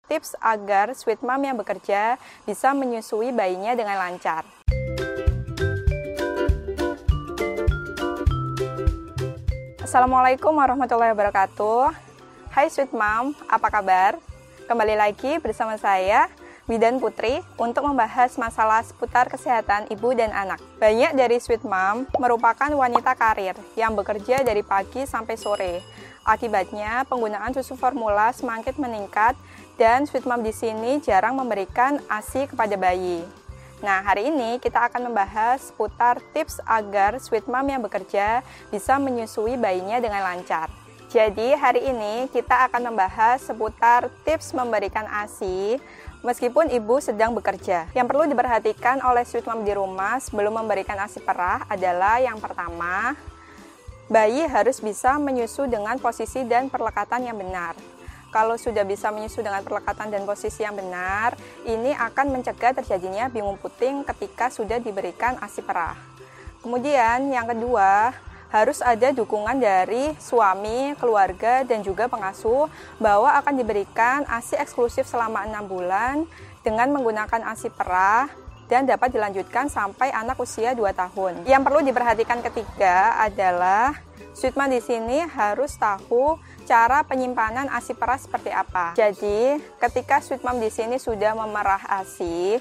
tips agar sweet mom yang bekerja bisa menyusui bayinya dengan lancar. Assalamualaikum warahmatullahi wabarakatuh. Hai sweet mom, apa kabar? Kembali lagi bersama saya, Bidan Putri, untuk membahas masalah seputar kesehatan ibu dan anak. Banyak dari sweet mom merupakan wanita karir yang bekerja dari pagi sampai sore. Akibatnya, penggunaan susu formula semakin meningkat dan sweet mom di sini jarang memberikan ASI kepada bayi. Nah, hari ini kita akan membahas seputar tips agar sweet mom yang bekerja bisa menyusui bayinya dengan lancar. Jadi, hari ini kita akan membahas seputar tips memberikan ASI meskipun ibu sedang bekerja. Yang perlu diperhatikan oleh sweet mom di rumah sebelum memberikan ASI perah adalah yang pertama, bayi harus bisa menyusu dengan posisi dan perlekatan yang benar. Kalau sudah bisa menyusu dengan perlekatan dan posisi yang benar, ini akan mencegah terjadinya bingung puting ketika sudah diberikan ASI perah. Kemudian yang kedua, harus ada dukungan dari suami, keluarga, dan juga pengasuh bahwa akan diberikan ASI eksklusif selama 6 bulan dengan menggunakan ASI perah dan dapat dilanjutkan sampai anak usia 2 tahun. Yang perlu diperhatikan ketiga adalah sweet mom di sini harus tahu cara penyimpanan ASI perah seperti apa. Jadi, ketika sweet mom di sini sudah memerah ASI,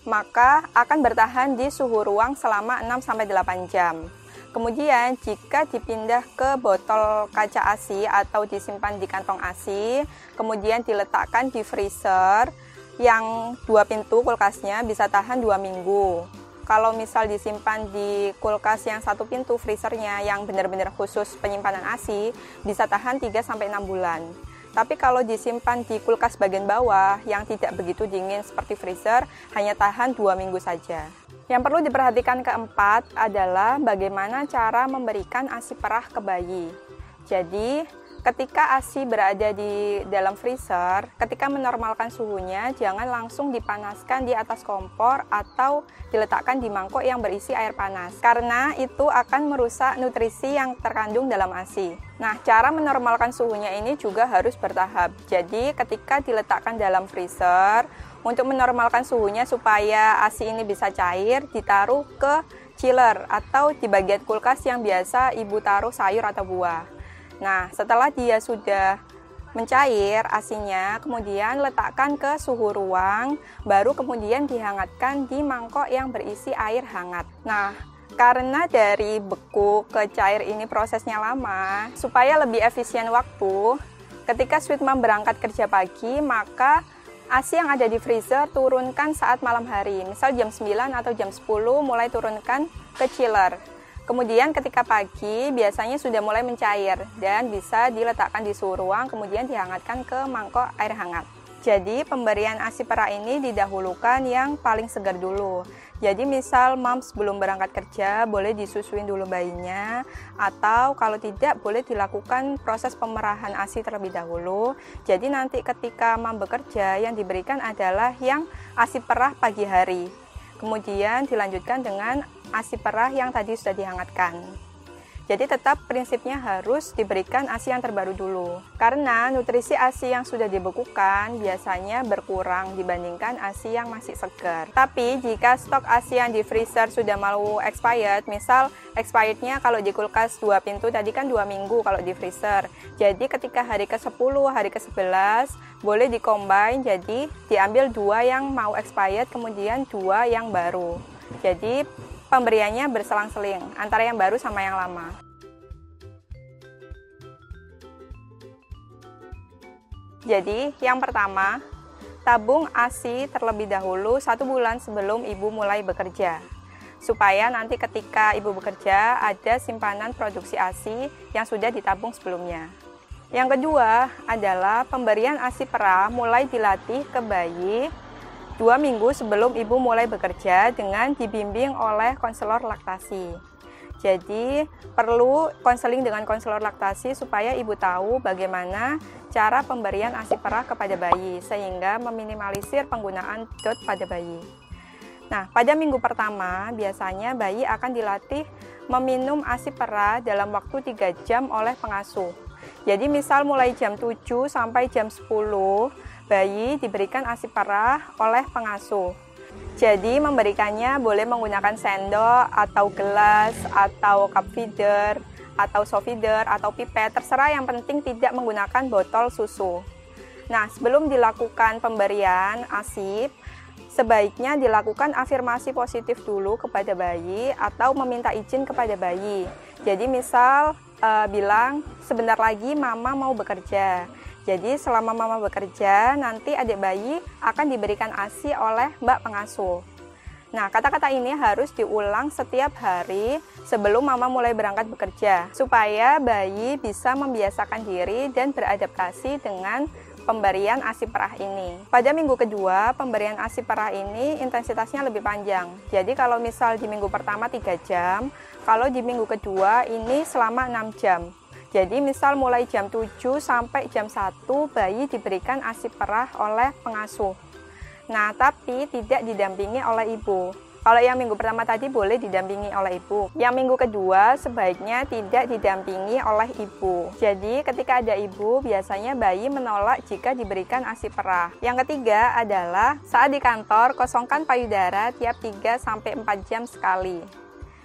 maka akan bertahan di suhu ruang selama 6-8 jam. Kemudian, jika dipindah ke botol kaca ASI atau disimpan di kantong ASI, kemudian diletakkan di freezer yang 2 pintu kulkasnya bisa tahan 2 minggu. Kalau misal disimpan di kulkas yang 1 pintu freezernya yang benar-benar khusus penyimpanan ASI, bisa tahan 3-6 bulan. Tapi kalau disimpan di kulkas bagian bawah yang tidak begitu dingin seperti freezer, hanya tahan 2 minggu saja. Yang perlu diperhatikan keempat adalah bagaimana cara memberikan ASI perah ke bayi. Jadi, ketika ASI berada di dalam freezer, ketika menormalkan suhunya, jangan langsung dipanaskan di atas kompor atau diletakkan di mangkok yang berisi air panas, karena itu akan merusak nutrisi yang terkandung dalam ASI. Nah, cara menormalkan suhunya ini juga harus bertahap. Jadi, ketika diletakkan dalam freezer, untuk menormalkan suhunya supaya ASI ini bisa cair, ditaruh ke chiller atau di bagian kulkas yang biasa ibu taruh sayur atau buah. Nah, setelah dia sudah mencair ASI-nya, kemudian letakkan ke suhu ruang, baru kemudian dihangatkan di mangkok yang berisi air hangat. Nah, karena dari beku ke cair ini prosesnya lama, supaya lebih efisien waktu, ketika sweet mom berangkat kerja pagi, maka ASI yang ada di freezer turunkan saat malam hari, misal jam 9 atau jam 10 mulai turunkan ke chiller. Kemudian ketika pagi biasanya sudah mulai mencair dan bisa diletakkan di suhu ruang, kemudian dihangatkan ke mangkok air hangat. Jadi pemberian ASI perah ini didahulukan yang paling segar dulu. Jadi misal mom sebelum berangkat kerja boleh disusuin dulu bayinya, atau kalau tidak boleh dilakukan proses pemerahan ASI terlebih dahulu. Jadi nanti ketika mom bekerja yang diberikan adalah yang ASI perah pagi hari. Kemudian dilanjutkan dengan ASI perah yang tadi sudah dihangatkan. Jadi tetap prinsipnya harus diberikan ASI yang terbaru dulu. Karena nutrisi ASI yang sudah dibekukan biasanya berkurang dibandingkan ASI yang masih segar. Tapi jika stok ASI yang di freezer sudah mau expired, misal expirednya kalau di kulkas 2 pintu tadi kan 2 minggu kalau di freezer. Jadi ketika hari ke-10, hari ke-11 boleh di-combine, jadi diambil 2 yang mau expired kemudian 2 yang baru. Jadi pemberiannya berselang-seling antara yang baru sama yang lama. Jadi, yang pertama, tabung ASI terlebih dahulu 1 bulan sebelum ibu mulai bekerja. Supaya nanti ketika ibu bekerja ada simpanan produksi ASI yang sudah ditabung sebelumnya. Yang kedua adalah pemberian ASI perah mulai dilatih ke bayi 2 minggu sebelum ibu mulai bekerja dengan dibimbing oleh konselor laktasi. Jadi perlu konseling dengan konselor laktasi supaya ibu tahu bagaimana cara pemberian ASI perah kepada bayi sehingga meminimalisir penggunaan DOT pada bayi. Nah, pada minggu pertama biasanya bayi akan dilatih meminum ASI perah dalam waktu 3 jam oleh pengasuh. Jadi misal mulai jam 7 sampai jam 10, bayi diberikan ASI perah oleh pengasuh. Jadi memberikannya boleh menggunakan sendok atau gelas atau cup feeder atau soft feeder atau pipet, terserah, yang penting tidak menggunakan botol susu. Nah, sebelum dilakukan pemberian ASI, sebaiknya dilakukan afirmasi positif dulu kepada bayi atau meminta izin kepada bayi. Jadi misal bilang, sebentar lagi mama mau bekerja. Jadi selama mama bekerja, nanti adik bayi akan diberikan ASI oleh mbak pengasuh. Nah, kata-kata ini harus diulang setiap hari sebelum mama mulai berangkat bekerja, supaya bayi bisa membiasakan diri dan beradaptasi dengan pemberian ASI perah ini. Pada minggu kedua, pemberian ASI perah ini intensitasnya lebih panjang. Jadi kalau misal di minggu pertama 3 jam, kalau di minggu kedua ini selama 6 jam. Jadi misal mulai jam 7 sampai jam 1 bayi diberikan ASI perah oleh pengasuh. Nah, tapi tidak didampingi oleh ibu. Kalau yang minggu pertama tadi boleh didampingi oleh ibu. Yang minggu kedua sebaiknya tidak didampingi oleh ibu. Jadi ketika ada ibu, biasanya bayi menolak jika diberikan ASI perah. Yang ketiga adalah saat di kantor, kosongkan payudara tiap 3-4 jam sekali.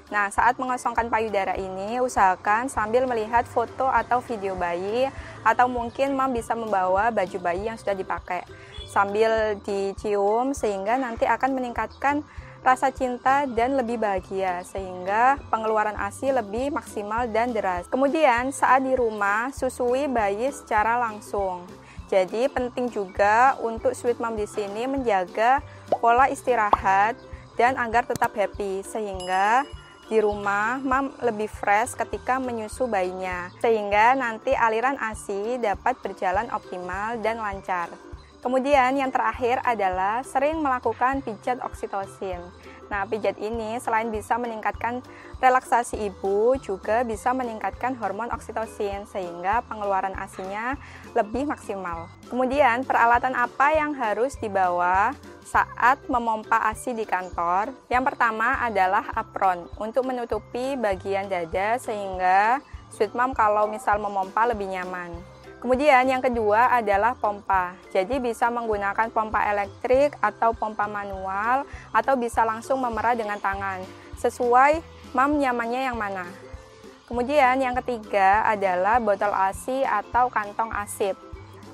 Nah, saat mengosongkan payudara ini, usahakan sambil melihat foto atau video bayi, atau mungkin mom bisa membawa baju bayi yang sudah dipakai sambil dicium, sehingga nanti akan meningkatkan rasa cinta dan lebih bahagia, sehingga pengeluaran ASI lebih maksimal dan deras. Kemudian saat di rumah, susui bayi secara langsung. Jadi penting juga untuk sweet mom di sini menjaga pola istirahat dan agar tetap happy, sehingga di rumah mom lebih fresh ketika menyusu bayinya, sehingga nanti aliran ASI dapat berjalan optimal dan lancar. Kemudian yang terakhir adalah sering melakukan pijat oksitosin. Nah, pijat ini selain bisa meningkatkan relaksasi ibu, juga bisa meningkatkan hormon oksitosin, sehingga pengeluaran ASI-nya lebih maksimal. Kemudian peralatan apa yang harus dibawa saat memompa ASI di kantor? Yang pertama adalah apron untuk menutupi bagian dada, sehingga sweet mom kalau misal memompa lebih nyaman. Kemudian yang kedua adalah pompa. Jadi bisa menggunakan pompa elektrik atau pompa manual, atau bisa langsung memerah dengan tangan, sesuai mom nyamannya yang mana. Kemudian yang ketiga adalah botol ASI atau kantong asip.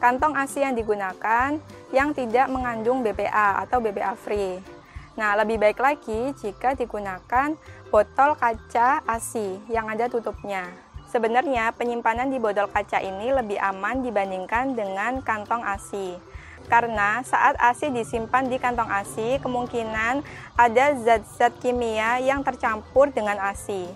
Kantong ASI yang digunakan yang tidak mengandung BPA atau BPA free. Nah, lebih baik lagi jika digunakan botol kaca ASI yang ada tutupnya. Sebenarnya penyimpanan di botol kaca ini lebih aman dibandingkan dengan kantong ASI. Karena saat ASI disimpan di kantong ASI, kemungkinan ada zat-zat kimia yang tercampur dengan ASI.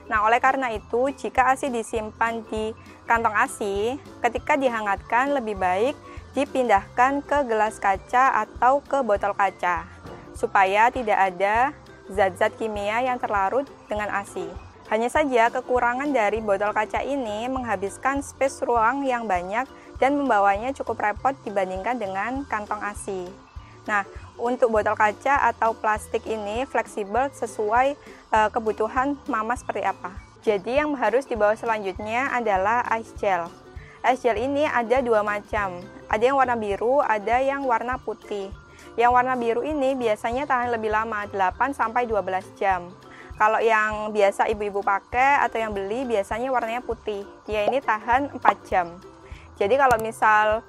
Nah, oleh karena itu, jika ASI disimpan di kantong ASI, ketika dihangatkan lebih baik dipindahkan ke gelas kaca atau ke botol kaca, supaya tidak ada zat-zat kimia yang terlarut dengan ASI. Hanya saja kekurangan dari botol kaca ini menghabiskan space ruang yang banyak dan membawanya cukup repot dibandingkan dengan kantong ASI. Nah, untuk botol kaca atau plastik ini fleksibel sesuai kebutuhan mama seperti apa. Jadi yang harus dibawa selanjutnya adalah ice gel. Ice gel ini ada 2 macam. Ada yang warna biru, ada yang warna putih. Yang warna biru ini biasanya tahan lebih lama, 8-12 jam. Kalau yang biasa ibu-ibu pakai atau yang beli biasanya warnanya putih. Dia ini tahan 4 jam. Jadi kalau misal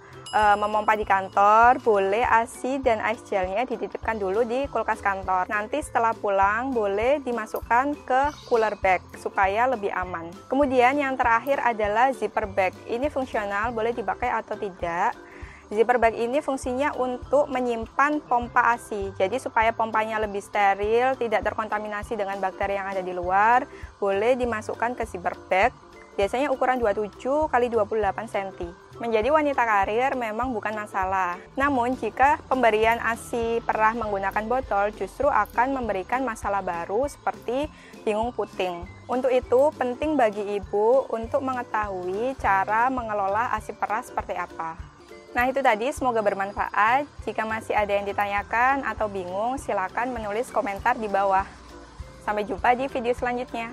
memompa di kantor, boleh ASI dan ice gelnya dititipkan dulu di kulkas kantor. Nanti setelah pulang boleh dimasukkan ke cooler bag supaya lebih aman. Kemudian yang terakhir adalah zipper bag. Ini fungsional, boleh dipakai atau tidak. Zipper bag ini fungsinya untuk menyimpan pompa ASI. Jadi supaya pompanya lebih steril, tidak terkontaminasi dengan bakteri yang ada di luar, boleh dimasukkan ke zipper bag. Biasanya ukuran 27 x 28 cm. Menjadi wanita karir memang bukan masalah. Namun jika pemberian ASI perah menggunakan botol justru akan memberikan masalah baru seperti bingung puting. Untuk itu penting bagi ibu untuk mengetahui cara mengelola ASI perah seperti apa. Nah, itu tadi, semoga bermanfaat. Jika masih ada yang ditanyakan atau bingung, silakan menulis komentar di bawah. Sampai jumpa di video selanjutnya.